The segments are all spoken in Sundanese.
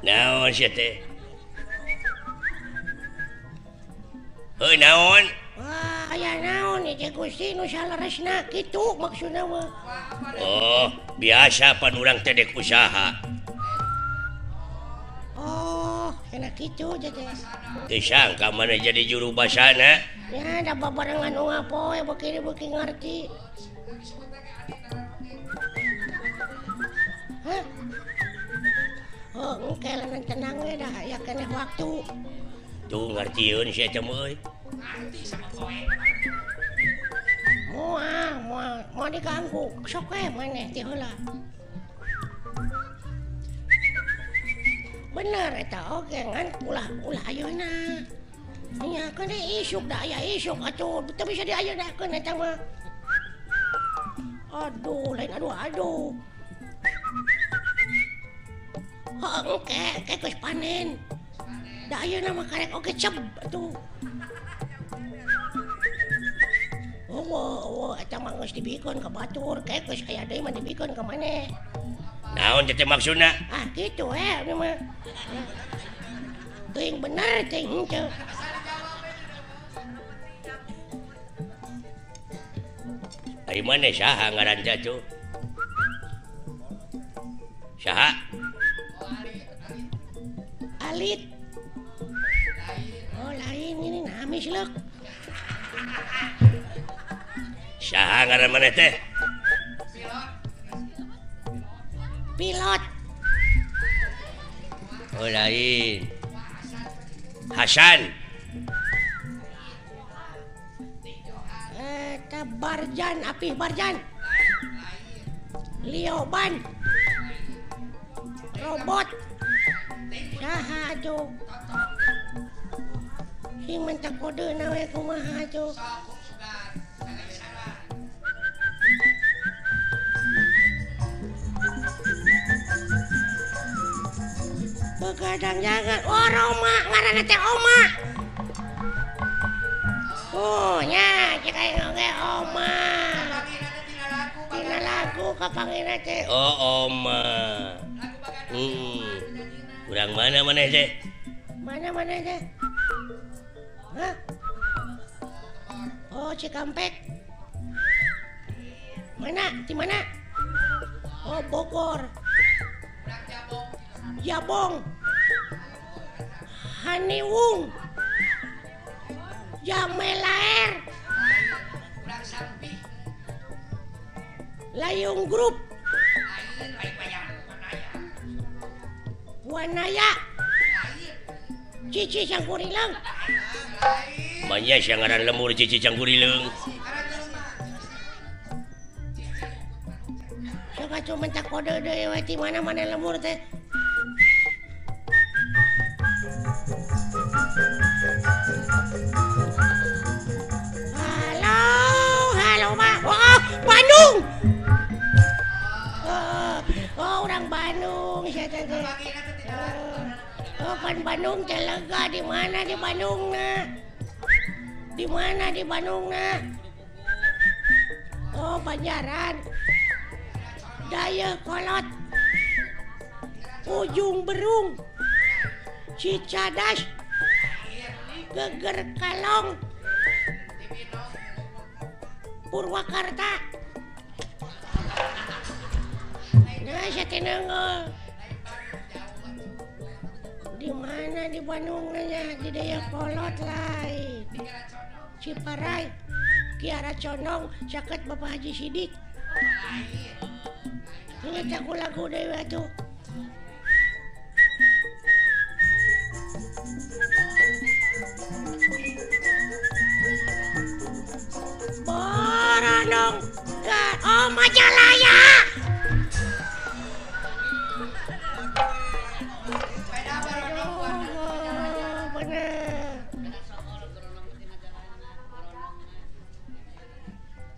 naon sia teh heuh naon wah aya naon ieu Gusti nu salaresna kitu maksudna mah oh biasa pan urang teh dek usaha oh enak kitu jadi teu sangka mana jadi juru basana ya da babarengan nu ngapoe beuki ngarti hah oh engke lanan tenang we dah aya keneh waktu tuh ngartieun sia teh euy mau diganggu sok we maneh ti heula bener eta oge ngan ulah ayeuna nya kan isuk da aya isuk atuh teu bisa diayeuna-keun eta mah aduh lain aduh oke geus panen da ayeuna mah karek oge ceb atuh oh eta mah geus dibikeun ka batur kayak geus aya deui mah dibikeun ka maneh naon teh maksudna kitu we mah teuing bener teuing henteu ari maneh saha ngaranna tuh saha alit oh lain ini namis leuk saha ngaran maneh teh pilot oh lain Hasan eta Barjan Apih Barjan Lioban robot saha tuh sing mentak kodena we kumaha tuh begadang jangan oh Roma ngaranna teh Oma oh nya cek aya ge Oma tina lagu kapanggina teh oh Oma urang mana maneh teh mana teh hah oh Cikampek mana di mana oh Bogor Jabong Haniwung Jamelaer Layung Grup Wanaya Cici Cangkurileung manya sia ngaran lemur Cici Cangkurileung sok atuh mentak kode deui we ti mana lemur teh halo Pak oh Bandung oh orang Bandung sia teh oh kan Bandung teh lega di mana di Bandungna di mana di Bandungna oh Banjaran Dayakolot Ujung Berung Cicadas Geger Kalong Purwakarta nah saya tenang di mana di Bandung nanya di Dayakolot lain Ciparai Kiara Condong sakit Bapak Haji Sidik ini tak lagu dewa tuh Boronong ke Majalaya bener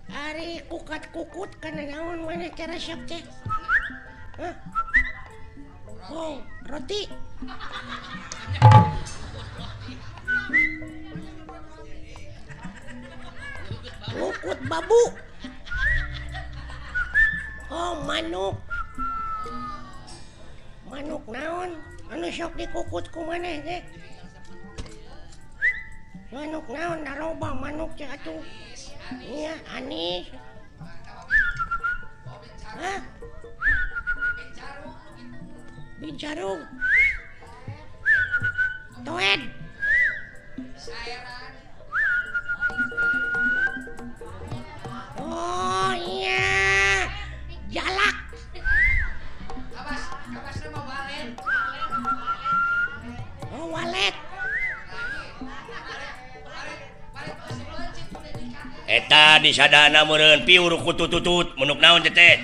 Ari kukat-kukut kana naon maneh teh resep teh hah oh roti kukut babu oh manuk naon anu sok dikukut ku maneh teh. Manuk naon naroba manuk teh atuh. Iya, Anis. Hah? Bincarung. Toed. Oh iya. Jalak. Oh walet. Eta disadana meureun piur ku tututut munuk naon teh.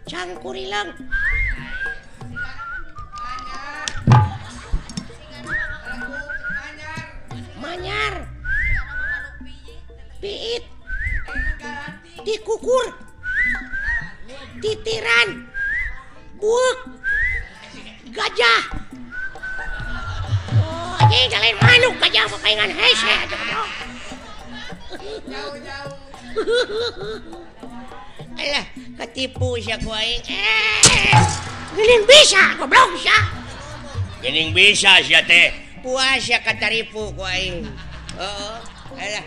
Cangkurileung. Manyar. Piit. Dikukur. Titiran. Buuk. Gajah. Oh, anjing kalian manuk gajah papaingan hese aja bro. Alah, ketipu siya ku aing. Geuning bisa goblok sia. Geuning bisa sia teh. Puas ya kataripu ku aing. Heeh. Alah.